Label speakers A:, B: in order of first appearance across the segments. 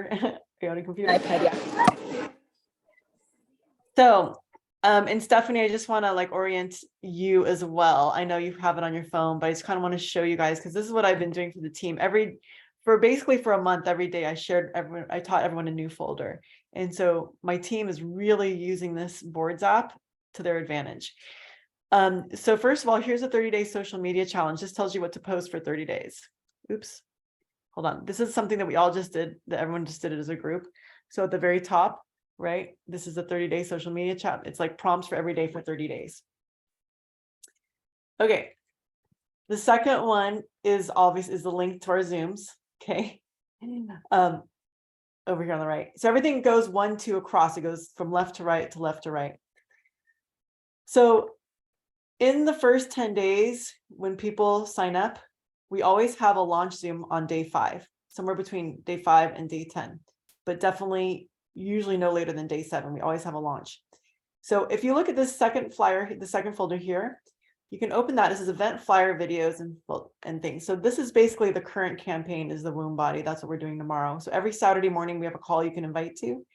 A: computer? Are you on a computer?
B: iPad, yeah.
A: So, and Stephanie, I just want to like orient you as well. I know you have it on your phone, but I just kind of want to show you guys because this is what I've been doing for the team. Basically for a month, every day I taught everyone a new folder. And so my team is really using this boards app to their advantage. So first of all, here's a 30-day social media challenge. This tells you what to post for 30 days. Oops, hold on. This is something that we all just did, that everyone just did it as a group. So at the very top, right, this is a 30-day social media chat. It's like prompts for every day for 30 days. Okay. The second one is the link to our Zooms. Okay. Over here on the right. So everything goes 1, 2 across. It goes from left to right to left to right. So in the first 10 days, when people sign up, we always have a launch Zoom on day 5, somewhere between day 5 and day 10, but definitely usually no later than day 7. We always have a launch. So if you look at this second flyer, the second folder here, you can open that. This is event flyer videos and things. So this is basically the current campaign is the womb body. That's what we're doing tomorrow. So every Saturday morning, we have a call you can invite to.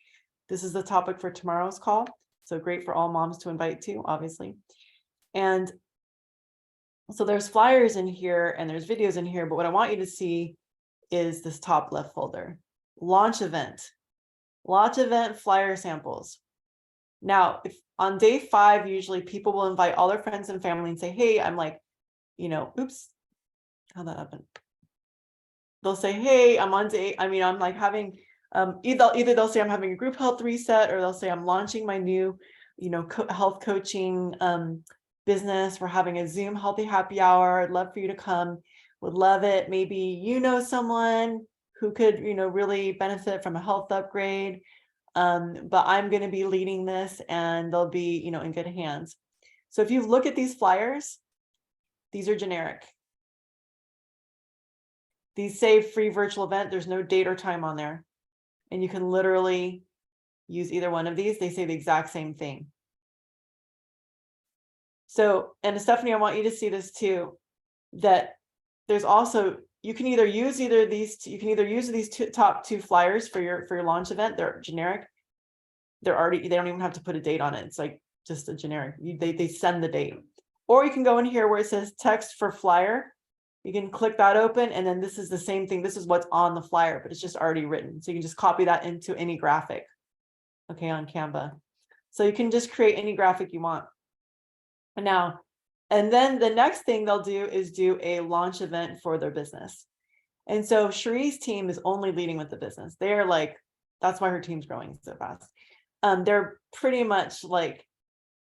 A: This is the topic for tomorrow's call. So great for all moms to invite to, obviously. And so there's flyers in here and there's videos in here, but what I want you to see is this top left folder, launch event flyer samples. Now, if on day 5, usually people will invite all their friends and family and say, hey, I'm like, oops, how'd that happen? They'll say, hey, I'm on day, I'm like having, either they'll say I'm having a group health reset, or they'll say I'm launching my new, health coaching business. We're having a Zoom healthy happy hour. I'd love for you to come. Would love it. Maybe someone who could, really benefit from a health upgrade. But I'm going to be leading this and they'll be, in good hands. So if you look at these flyers, these are generic. These say free virtual event. There's no date or time on there. And you can literally use either one of these. They say the exact same thing. So, and Stephanie, I want you to see this too, that there's also, you can either use these top 2 flyers for your launch event. They're generic. They don't even have to put a date on it. It's like just a generic, they send the date. Or you can go in here where it says text for flyer. You can click that open, and then this is the same thing. This is what's on the flyer, but it's just already written. So you can just copy that into any graphic, okay, on Canva. So you can just create any graphic you want. Now, and then the next thing they'll do is do a launch event for their business. And so Cherie's team is only leading with the business. They're like, that's why her team's growing so fast. They're pretty much like,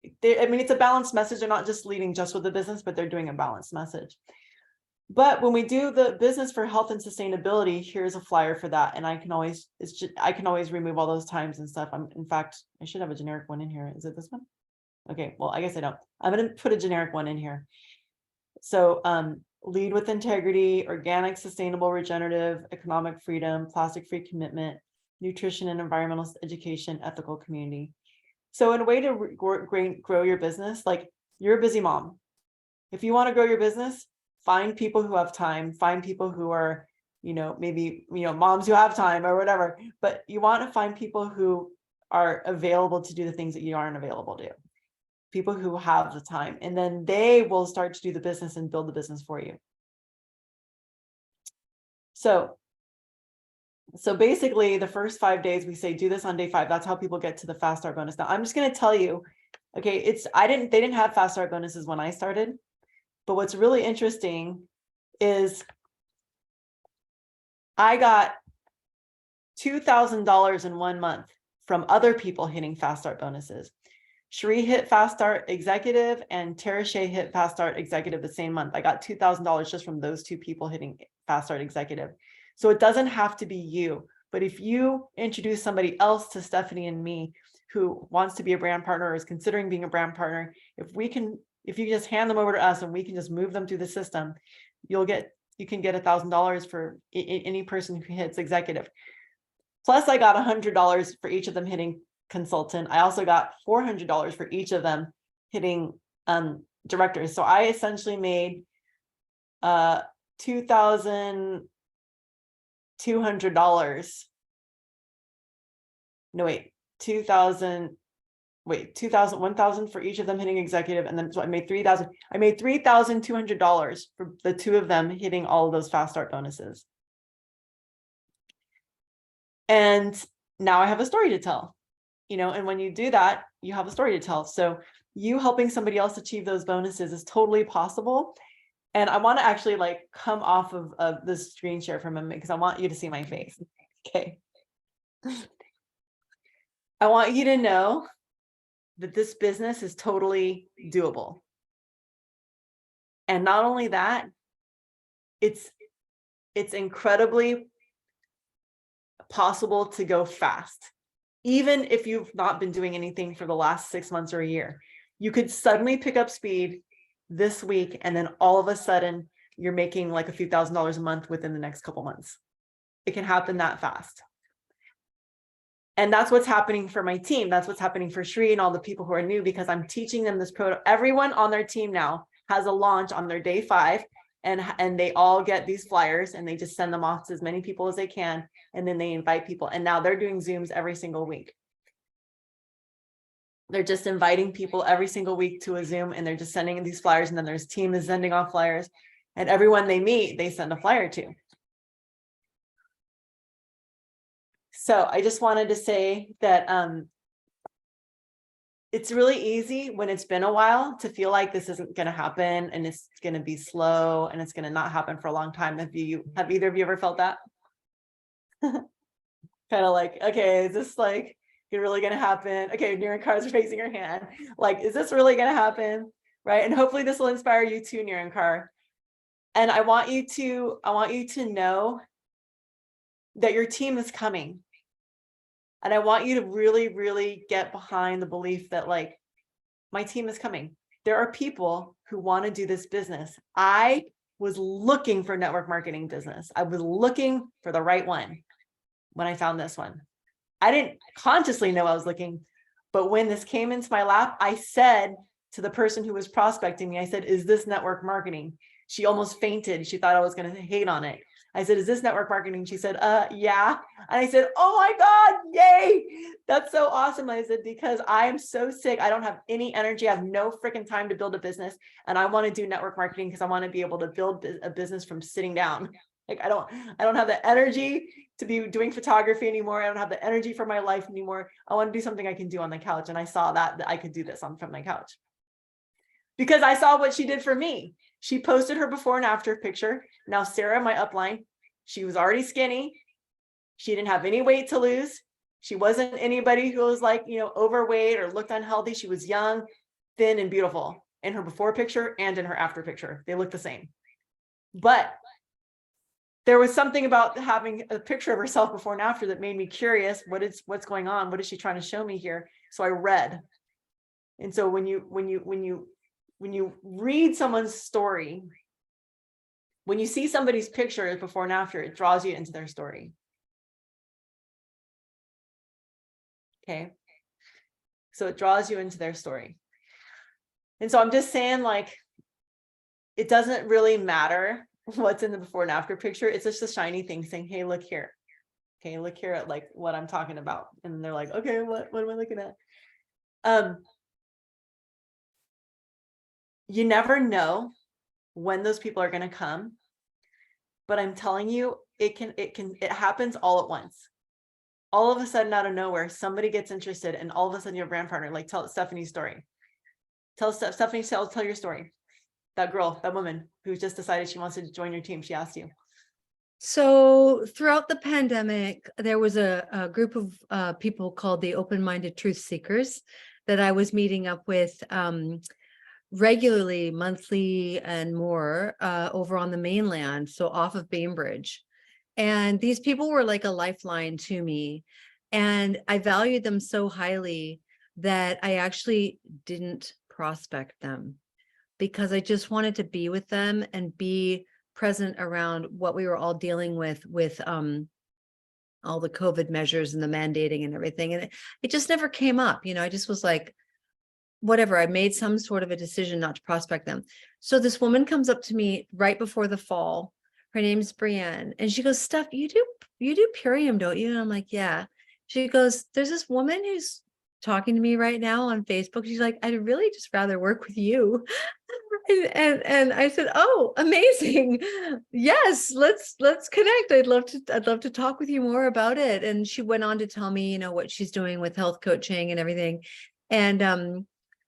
A: it's a balanced message. They're not just leading just with the business, but they're doing a balanced message. But when we do the business for health and sustainability, here's a flyer for that. And I can always remove all those times and stuff. In fact, I should have a generic one in here. Is it this one? Okay, well, I guess I don't. I'm going to put a generic one in here. So lead with integrity, organic, sustainable, regenerative, economic freedom, plastic-free commitment, nutrition and environmental education, ethical community. So in a way to grow your business, like you're a busy mom. If you want to grow your business, find people who have time, find people who are, maybe, moms who have time or whatever, but you want to find people who are available to do the things that you aren't available to. People who have the time, and then they will start to do the business and build the business for you. So basically the first 5 days we say, do this on day 5. That's how people get to the fast start bonus. Now I'm just going to tell you, okay, they didn't have fast start bonuses when I started, but what's really interesting is I got $2,000 in 1 month from other people hitting fast start bonuses. Cherie hit Fast Start Executive and Tara Shea hit Fast Start Executive the same month. I got $2,000 just from those 2 people hitting Fast Start Executive. So it doesn't have to be you, but if you introduce somebody else to Stephanie and me who wants to be a brand partner or is considering being a brand partner, if you just hand them over to us and we can just move them through the system, you can get $1,000 for any person who hits executive. Plus I got $100 for each of them hitting consultant. I also got $400 for each of them hitting directors. So I essentially made $2,200 no, wait, 2,000, wait, 2,000, 1,000 for each of them hitting executive. And then so I made 3,000, I made $3,200 for the two of them hitting all of those fast start bonuses. And now I have a story to tell, and when you do that, you have a story to tell. So you helping somebody else achieve those bonuses is totally possible. And I want to actually come off of this screen share for a moment because I want you to see my face. Okay. I want you to know that this business is totally doable. And not only that, it's incredibly possible to go fast. Even if you've not been doing anything for the last 6 months or a year, you could suddenly pick up speed this week. And then all of a sudden you're making like a few $1,000s a month within the next couple months. It can happen that fast. And that's what's happening for my team. That's what's happening for Shri and all the people who are new, because I'm teaching them this everyone on their team now has a launch on their day 5, and they all get these flyers and they just send them off to as many people as they can. And then they invite people. And now they're doing Zooms every single week. They're just inviting people every single week to a Zoom, and they're just sending these flyers. And then there's team is sending off flyers, and everyone they meet, they send a flyer to. So I just wanted to say that it's really easy when it's been a while to feel like this isn't going to happen and it's going to be slow and it's going to not happen for a long time. Have either of you ever felt that? Kind of like, okay, is this like really going to happen? Okay, Nirankar's is raising her hand. Like, is this really going to happen? Right? And hopefully this will inspire you too, Nirankar. And I want you to know that your team is coming. And I want you to really, really get behind the belief that like, my team is coming. There are people who want to do this business. I was looking for network marketing business. I was looking for the right one when I found this one. I didn't consciously know I was looking, but when this came into my lap, I said to the person who was prospecting me, I said, is this network marketing? She almost fainted. She thought I was going to hate on it. I said, is this network marketing? She said, yeah. And I said, oh my God, yay. That's so awesome. I said, because I am so sick. I don't have any energy. I have no freaking time to build a business. And I want to do network marketing because I want to be able to build a business from sitting down. Like, I don't have the energy to be doing photography anymore. I don't have the energy for my life anymore. I want to do something I can do on the couch. And I saw that I could do this from my couch because I saw what she did for me. She posted her before and after picture. Now, Sarah, my upline, she was already skinny. She didn't have any weight to lose. She wasn't anybody who was like, overweight or looked unhealthy. She was young, thin, and beautiful in her before picture and in her after picture. They looked the same. But there was something about having a picture of herself before and after that made me curious. What's going on? What is she trying to show me here? So I read. And so when you read someone's story, when you see somebody's picture before and after, it draws you into their story. Okay. So it draws you into their story. And so I'm just saying, like, it doesn't really matter what's in the before and after picture. It's just a shiny thing saying, hey, look here. Okay, look here at like what I'm talking about. And they're like, okay, what am I looking at? You never know when those people are going to come, but I'm telling you, it happens all at once. All of a sudden, out of nowhere, somebody gets interested, and all of a sudden, your brand partner, like, tell Stephanie's story. Stephanie, tell your story. That girl, that woman who just decided she wants to join your team. She asked you.
B: So throughout the pandemic, there was a group of people called the Open-Minded Truth Seekers that I was meeting up with regularly, monthly and more over on the mainland, so off of Bainbridge. And these people were like a lifeline to me. And I valued them so highly that I actually didn't prospect them because I just wanted to be with them and be present around what we were all dealing with all the COVID measures and the mandating and everything. And it just never came up. I just was like, whatever. I made some sort of a decision not to prospect them. So this woman comes up to me right before the fall. Her name's Brienne. And she goes, Steph, you do Purium, don't you? And I'm like, yeah. She goes, there's this woman who's talking to me right now on Facebook. She's like, I'd really just rather work with you. And I said, oh, amazing. Yes, let's connect. I'd love to talk with you more about it. And she went on to tell me, you know, what she's doing with health coaching and everything. And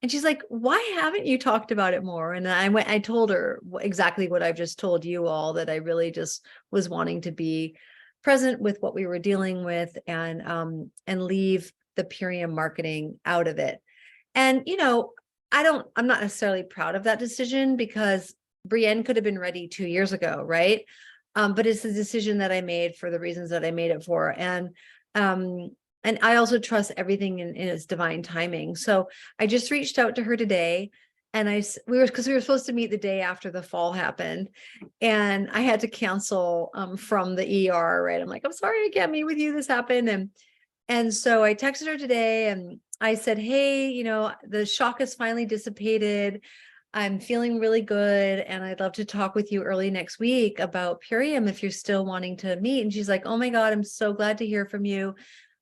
B: she's like, why haven't you talked about it more? And I told her exactly what I've just told you all, that I really just was wanting to be present with what we were dealing with, and leave the Purium marketing out of it. And, you know, I'm not necessarily proud of that decision, because Brienne could have been ready 2 years ago, right? But it's a decision that I made for the reasons that I made it for. And I also trust everything in its divine timing. So I just reached out to her today, and we were supposed to meet the day after the fall happened, and I had to cancel from the ER, right? I'm like, I'm sorry, I can't meet with you. This happened. And so I texted her today and I said, hey, you know, the shock has finally dissipated. I'm feeling really good. And I'd love to talk with you early next week about Purium if you're still wanting to meet. And she's like, oh my God, I'm so glad to hear from you.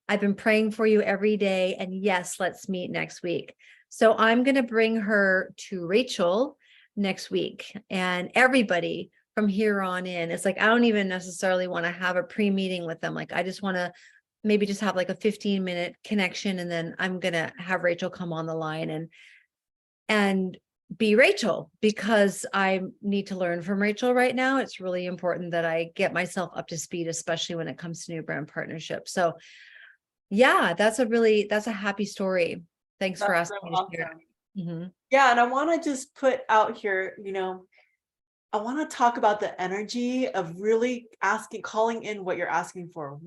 B: I've been praying for you every day. And yes, let's meet next week. So I'm going to bring her to Rachel next week, and everybody from here on in. It's like, I don't even necessarily want to have a pre-meeting with them. Like, I just want to maybe just have like a 15-minute connection. And then I'm going to have Rachel come on the line and be Rachel, because I need to learn from Rachel right now. It's really important that I get myself up to speed, especially when it comes to new brand partnerships. So yeah, that's a happy story. Thanks for
A: That's
B: asking
A: so
B: me to share.
A: awesome.
B: Mhm.
A: Yeah, and I want to just put out here, you know, I want to talk about the energy of really calling in what you're asking for.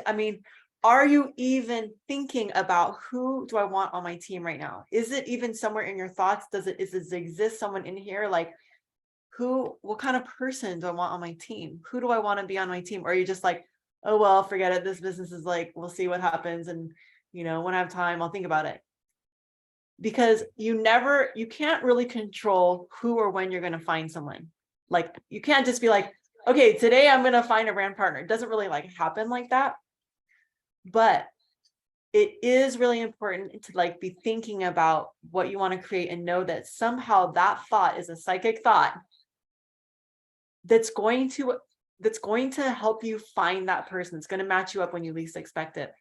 A: I mean, are you even thinking about, who do I want on my team right now? Is it even somewhere in your thoughts? Does it exist someone in here? Like, what kind of person do I want on my team? Who do I want to be on my team? Or are you just like, oh, well, forget it. This business is like, we'll see what happens. And, you know, when I have time, I'll think about it. Because you can't really control who or when you're going to find someone. Like, you can't just be like, okay, today I'm going to find a brand partner. It doesn't really like happen like that. But it is really important to like be thinking about what you want to create, and know that somehow that thought is a psychic thought that's going to help you find that person. It's going to match you up when you least expect it.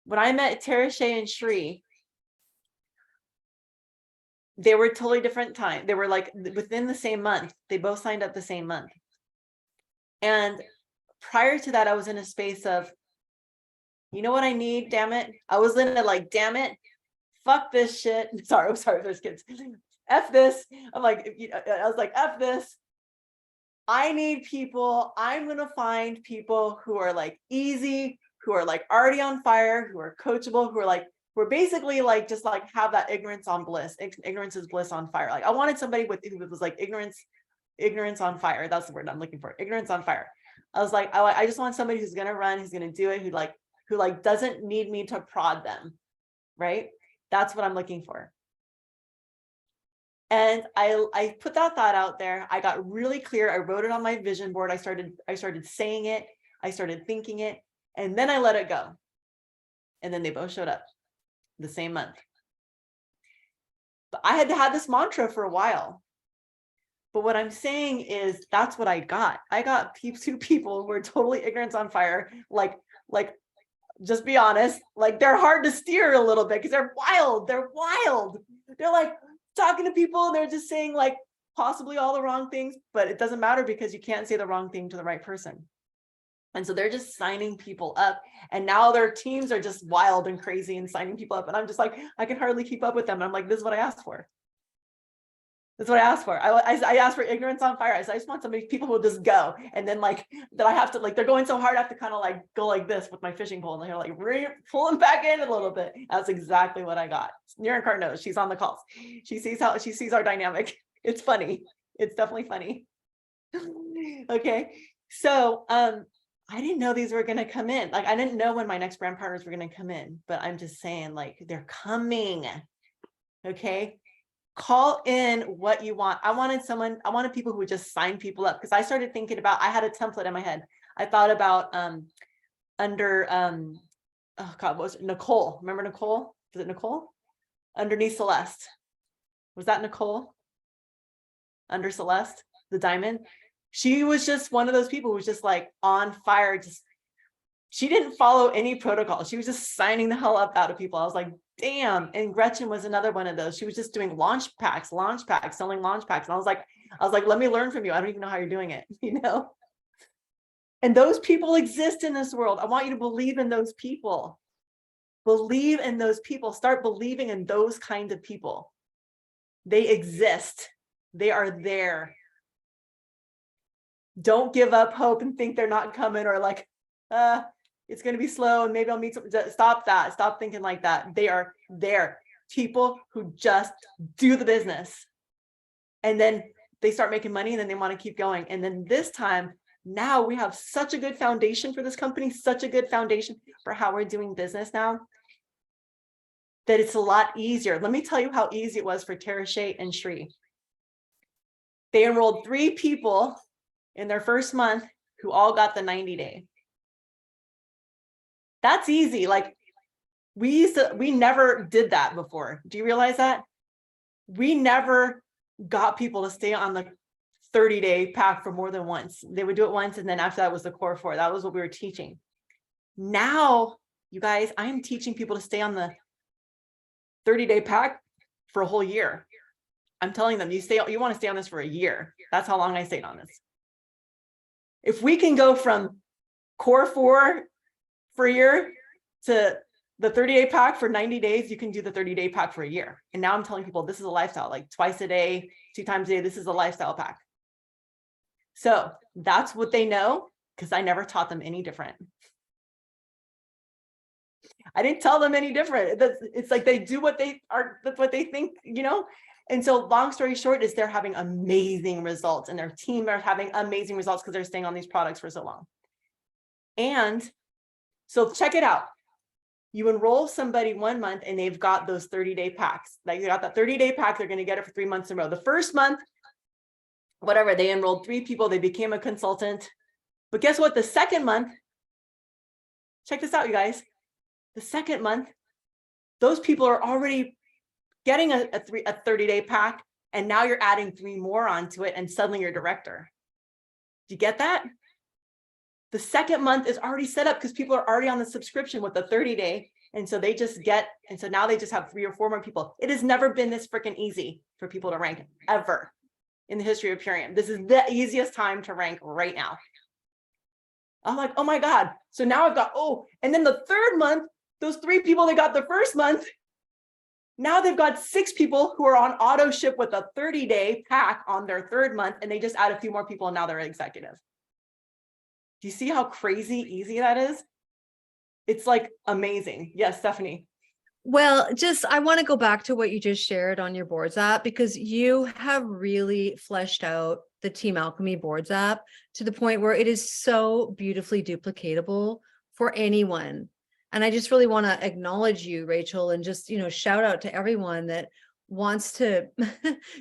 A: When I met Tara Shea and Shri, they were totally different time. They were like within the same month. They both signed up the same month. And prior to that, I was in a space of, you know what I need? Damn it. I was in it like, damn it. Fuck this shit. Sorry, there's kids. F this. I'm like, I was like, F this. I need people. I'm going to find people who are like easy, who are like already on fire, who are coachable, who are basically like, just like have that ignorance on bliss. Ignorance is bliss on fire. Like, I wanted somebody who was like ignorance on fire. That's the word I'm looking for. Ignorance on fire. I was like, I just want somebody who's going to run, who's going to do it, who doesn't need me to prod them. Right. That's what I'm looking for. And I put that thought out there. I got really clear. I wrote it on my vision board. I started saying it. I started thinking it, and then I let it go. And then they both showed up the same month. But I had to have this mantra for a while. But what I'm saying is, that's what I got. I got two people who were totally ignorance on fire. Like, just be honest. Like, they're hard to steer a little bit because they're wild. They're like talking to people, and they're just saying like possibly all the wrong things, but it doesn't matter because you can't say the wrong thing to the right person. And so they're just signing people up, and now their teams are just wild and crazy and signing people up. And I'm just like, I can hardly keep up with them. And I'm like, this is what I asked for. That's what I asked for. I asked for ignorance on fire. I just want people who will just go. And then like that I have to like, they're going so hard, I have to kind of like go like this with my fishing pole, and they're like pull them back in a little bit. That's exactly what I got. Niran Cart knows. She's on the calls. She sees our dynamic. It's funny. It's definitely funny. Okay. So I didn't know these were gonna come in. Like, I didn't know when my next brand partners were gonna come in, but I'm just saying, like, they're coming. Okay. Call in what you want. I wanted people who would just sign people up, because I started thinking about, I had a template in my head. I thought about under oh God, what was it? Nicole. Remember Nicole? Was it Nicole? Underneath Celeste. Was that Nicole? Under Celeste, the diamond. She was just one of those people who was just like on fire. Just she didn't follow any protocol. She was just signing the hell up out of people. I was like, damn. And Gretchen was another one of those. She was just doing launch packs, selling launch packs. And I was like, let me learn from you. I don't even know how you're doing it, you know? And those people exist in this world. I want you to believe in those people. Believe in those people. Start believing in those kinds of people. They exist. They are there. Don't give up hope and think they're not coming, or like, it's going to be slow and maybe I'll meet some. Stop that. Stop thinking like that. They are there. People who just do the business. And then they start making money and then they want to keep going. And then this time, now we have such a good foundation for this company, such a good foundation for how we're doing business now, that it's a lot easier. Let me tell you how easy it was for Tara Shea and Shri. They enrolled 3 people in their first month who all got the 90-day. That's easy. Like we never did that before. Do you realize that? We never got people to stay on the 30-day pack for more than once. They would do it once, and then after that was the core 4. That was what we were teaching. Now, you guys, I am teaching people to stay on the 30-day pack for a whole year. I'm telling them, you want to stay on this for a year. That's how long I stayed on this. If we can go from core 4 for a year to the 30-day pack for 90 days, you can do the 30-day pack for a year. And now I'm telling people this is a lifestyle, like twice a day, 2 times a day. This is a lifestyle pack. So that's what they know, because I never taught them any different. I didn't tell them any different. It's like they do what they are, that's what they think, you know? And so long story short is they're having amazing results, and their team are having amazing results because they're staying on these products for so long. And so check it out. You enroll somebody 1 month and they've got those 30-day packs. Like they got that 30-day pack, they're going to get it for 3 months in a row. The first month, whatever, they enrolled 3 people, they became a consultant. But guess what? The second month, check this out, you guys. The second month, those people are already getting a 30-day pack, and now you're adding 3 more onto it, and suddenly you're director. Do you get that? The second month is already set up because people are already on the subscription with the 30-day. And so they just and so now they just have 3 or 4 more people. It has never been this freaking easy for people to rank ever in the history of Purium. This is the easiest time to rank right now. I'm like, oh my God. So now I've got, and then the third month, those 3 people that got the first month, now they've got 6 people who are on auto ship with a 30-day pack on their third month, and they just add a few more people and now they're executive. Do you see how crazy easy that is? It's like amazing. Yes, Stephanie.
B: Well, I want to go back to what you just shared on your boards app, because you have really fleshed out the Team Alchemy boards app to the point where it is so beautifully duplicatable for anyone. And I just really want to acknowledge you, Rachel, and just, shout out to everyone that wants to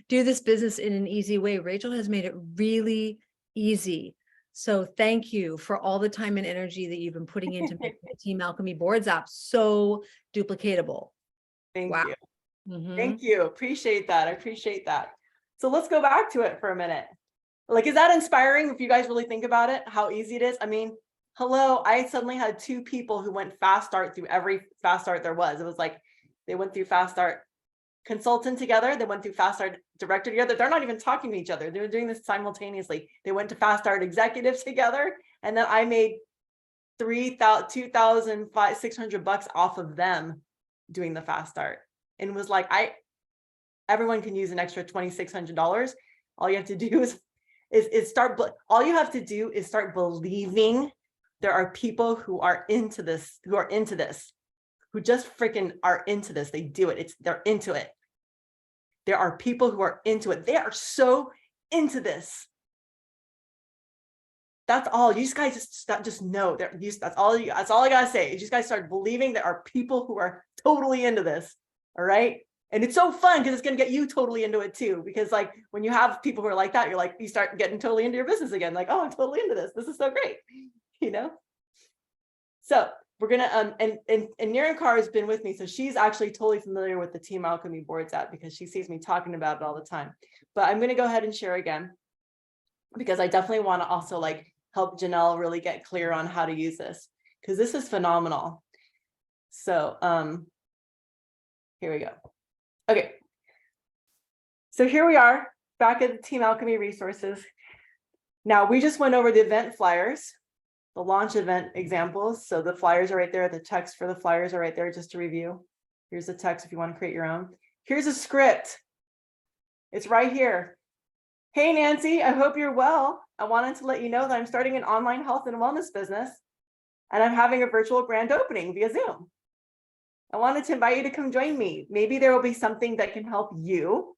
B: do this business in an easy way. Rachel has made it really easy. So thank you for all the time and energy that you've been putting into making the Team Alchemy boards app so duplicatable.
A: Thank
B: Wow.
A: you.
B: Mm-hmm.
A: Thank you. Appreciate that. I appreciate that. So let's go back to it for a minute. Like, is that inspiring if you guys really think about it, how easy it is? I mean, hello, I suddenly had 2 people who went fast start through every fast start there was. It was like they went through fast start consultant together, they went through fast start director together. They're not even talking to each other. They're doing this simultaneously. They went to fast start executives together, and then I made $2,600 off of them doing the fast start. And it was like, everyone can use an extra $2,600. All you have to do is start. All you have to do is start believing there are people who are into this, who just freaking are into this. They do it. They're into it. There are people who are into it. They are so into this. That's all. You guys just know. That's all I gotta say. You just guys start believing there are people who are totally into this. All right. And it's so fun because it's gonna get you totally into it too. Because like when you have people who are like that, you're like, you start getting totally into your business again. Like, oh, I'm totally into this. This is so great. So we're gonna and Nirankar has been with me, so she's actually totally familiar with the Team Alchemy Boards app because she sees me talking about it all the time. But I'm gonna go ahead and share again because I definitely want to also like help Janelle really get clear on how to use this because this is phenomenal. So here we go. Okay. So here we are back at the Team Alchemy resources. Now we just went over the event flyers, the launch event examples. So the flyers are right there. The text for the flyers are right there just to review. Here's the text if you want to create your own. Here's a script. It's right here. Hey, Nancy, I hope you're well. I wanted to let you know that I'm starting an online health and wellness business and I'm having a virtual grand opening via Zoom. I wanted to invite you to come join me. Maybe there will be something that can help you,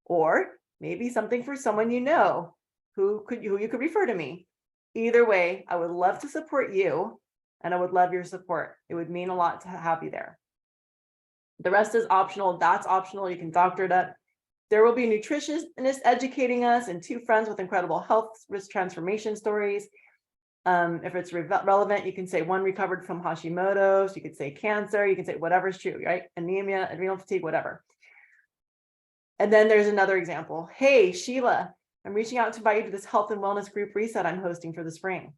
A: or maybe something for someone you know who you could refer to me. Either way, I would love to support you and I would love your support. It would mean a lot to have you there. The rest is optional. That's optional. You can doctor it up. There will be a nutritionist educating us and 2 friends with incredible health risk transformation stories. If it's relevant, you can say 1 recovered from Hashimoto's, you could say cancer, you can say whatever's true, right? Anemia, adrenal fatigue, whatever. And then there's another example. Hey, Sheila, I'm reaching out to invite you to this health and wellness group reset I'm hosting for the spring.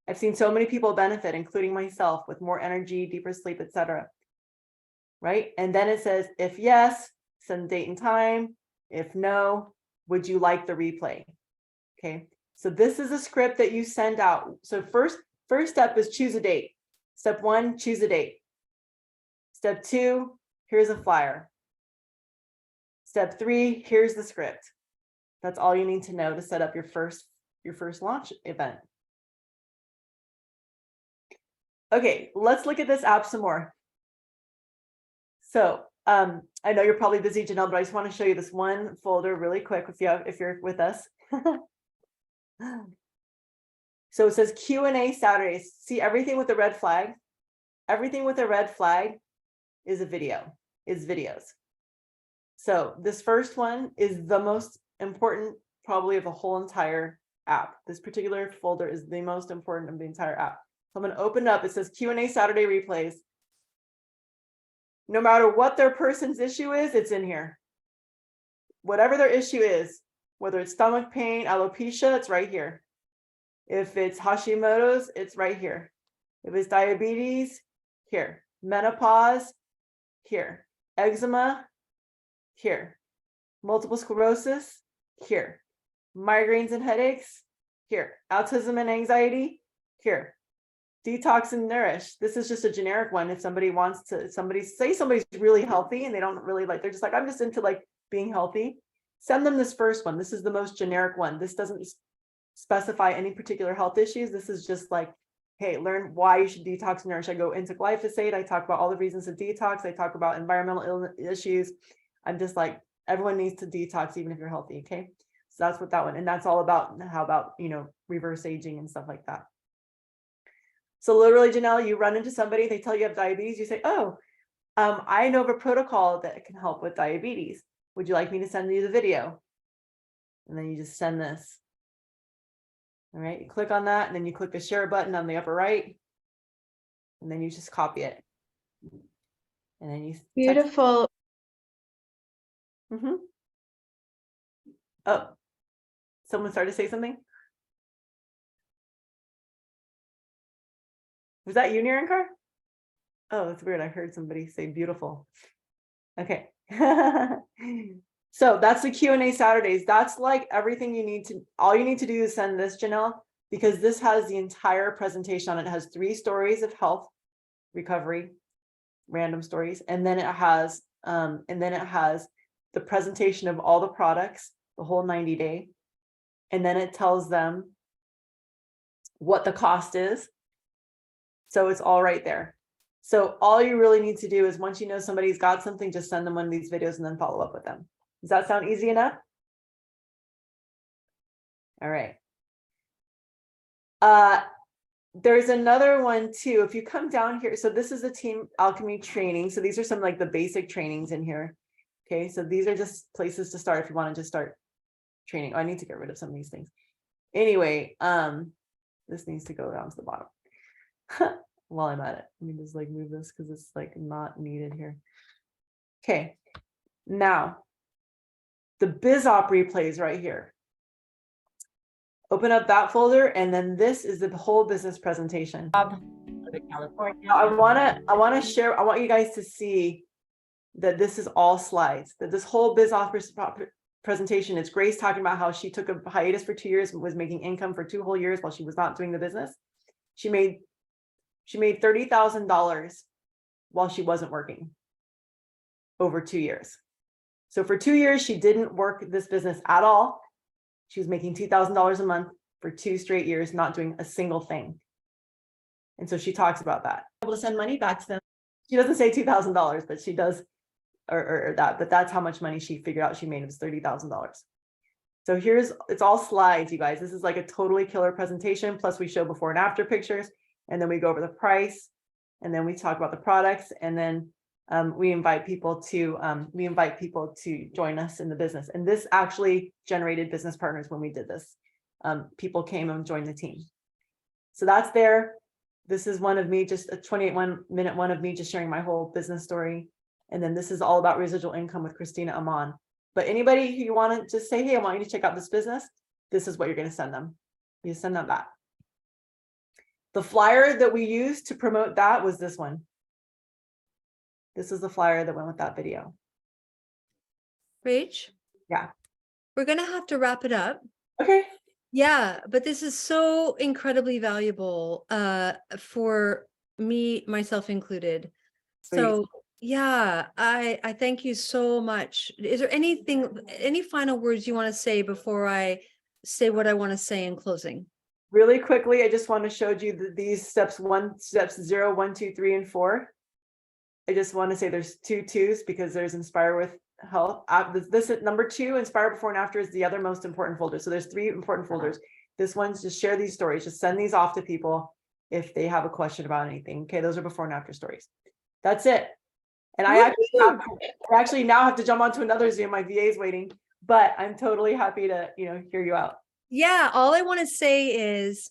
A: I've seen so many people benefit, including myself, with more energy, deeper sleep, etc. Right? And then it says, if yes, send date and time. If no, would you like the replay? Okay. So this is a script that you send out. So first step is choose a date. Step 1, choose a date. Step 2, here's a flyer. Step 3, here's the script. That's all you need to know to set up your first launch event. Okay, let's look at this app some more. So I know you're probably busy, Janelle, but I just want to show you this one folder really quick if you're with us. So it says Q&A Saturdays. See everything with the red flag? Everything with a red flag is a video, is videos. So this first one is the most important probably of the whole entire app. This particular folder is the most important of the entire app. So I'm going to open it up. It says Q&A Saturday replays. No matter what their person's issue is, it's in here. Whatever their issue is, whether it's stomach pain, alopecia, it's right here. If it's Hashimoto's, it's right here. If it's diabetes, here. Menopause, here. Eczema, here. Multiple sclerosis, here. Migraines and headaches, here. Autism and anxiety, here. Detox and nourish. This is just a generic one. If somebody wants to, somebody's really healthy and they don't really like, they're just like, I'm just into like being healthy. Send them this first one. This is the most generic one. This doesn't specify any particular health issues. This is just like, hey, learn why you should detox and nourish. I go into glyphosate. I talk about all the reasons to detox. I talk about environmental issues. I'm just like, everyone needs to detox even if you're healthy. Okay. So that's what that one, and that's all about. How about, reverse aging and stuff like that. So literally, Janelle, you run into somebody, they tell you have diabetes. You say, oh, I know of a protocol that can help with diabetes. Would you like me to send you the video? And then you just send this. All right, you click on that, and then you click the share button on the upper right, and then you just copy it. And then you
C: beautiful.
A: Oh, someone started to say something. Was that you, Nirankar? Oh, that's weird. I heard somebody say beautiful. Okay. So that's the Q&A Saturdays. That's like everything you need to, all you need to do is send this, Janelle, because this has the entire presentation on it. It has 3 stories of health, recovery, random stories. And then it has the presentation of all the products, the whole 90-day. And then it tells them what the cost is. So it's all right there. So all you really need to do is once you know somebody's got something, just send them one of these videos and then follow up with them. Does that sound easy enough? All right. There's another one too. If you come down here, so this is the Team Alchemy training. So these are some like the basic trainings in here. Okay, so these are just places to start if you want to just start training. Oh, I need to get rid of some of these things. Anyway, this needs to go down to the bottom. While I'm at it, let me just like move this because it's like not needed here. Okay, now the BizOp replays right here. Open up that folder, and then this is the whole business presentation.
C: California.
A: I want to share. I want you guys to see that this is all slides. That this whole BizOp presentation is Grace talking about how she took a hiatus for 2 years and was making income for 2 whole years while she was not doing the business. She made $30,000 while she wasn't working over 2 years. So for 2 years, she didn't work this business at all. She was making $2,000 a month for 2 straight years, not doing a single thing. And so she talks about that.
C: Able to send money back to them.
A: She doesn't say $2,000, but she does, or that, but that's how much money she figured out she made. It was $30,000. So it's all slides, you guys. This is like a totally killer presentation. Plus we show before and after pictures, and then we go over the price, and then we talk about the products, and then we invite people to join us in the business. And this actually generated business partners when we did this. People came and joined the team. So that's there. This is one of me, just a 28-minute one of me just sharing my whole business story. And then this is all about residual income with Christina Aman. But anybody who you want to just say, hey, I want you to check out this business, this is what you're going to send them. You send them that. The flyer that we used to promote that was this one. This is the flyer that went with that video.
B: Rach?
A: Yeah.
B: We're gonna have to wrap it up.
A: Okay.
B: Yeah, but this is so incredibly valuable for me, myself included. So yeah, I thank you so much. Is there any final words you want to say before I say what I want to say in closing?
A: Really quickly, I just want to show you these steps 0, 1, 2, 3, and 4. I just want to say there's 2 twos because there's Inspire with Health. This number 2, Inspire Before and After, is the other most important folder. So there's 3 important folders. This one's just share these stories. Just send these off to people if they have a question about anything. Okay, those are before and after stories. That's it. And I actually now have to jump onto another Zoom. My VA is waiting, but I'm totally happy to hear you out.
B: Yeah, all I want to say is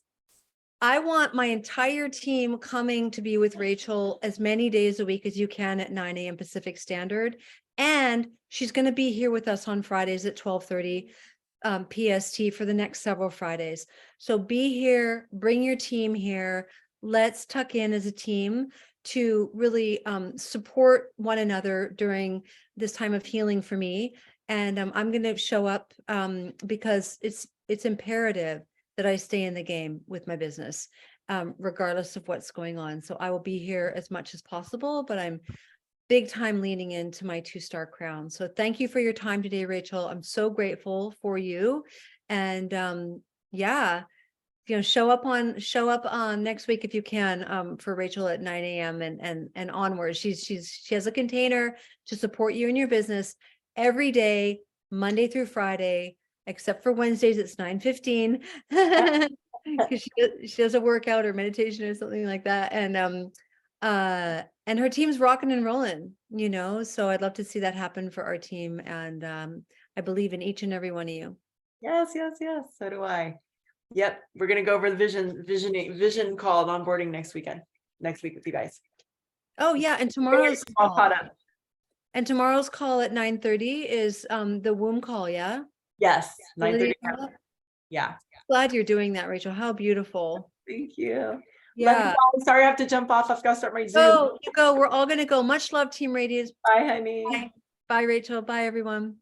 B: I want my entire team coming to be with Rachel as many days a week as you can at 9 a.m. Pacific Standard. And she's going to be here with us on Fridays at 12:30 PST for the next several Fridays. So be here, bring your team here. Let's tuck in as a team to really support one another during this time of healing for me. And I'm going to show up because it's imperative that I stay in the game with my business, regardless of what's going on. So I will be here as much as possible, but I'm big time leaning into my 2-star crown. So thank you for your time today, Rachel. I'm so grateful for you. And yeah, show up on next week if you can for Rachel at 9 a.m. and onwards. She has a container to support you in your business every day, Monday through Friday, except for Wednesdays, it's 9:15 because she does a workout or meditation or something like that. And her team's rocking and rolling, so I'd love to see that happen for our team. And I believe in each and every one of you.
A: Yes. So do I. Yep. We're going to go over the vision call and onboarding next week with you guys.
B: Oh yeah. And tomorrow's
A: all caught up.
B: And tomorrow's call at 9:30 is the womb call. Yeah.
A: Yes. 9:30. Yeah.
B: Glad you're doing that, Rachel. How beautiful.
A: Thank you.
B: Yeah.
A: Sorry, I have to jump off. I've got to start my Zoom.
B: Oh, you go. We're all going to go. Much love, Team Radius.
A: Bye, honey.
B: Bye. Bye, Rachel. Bye, everyone.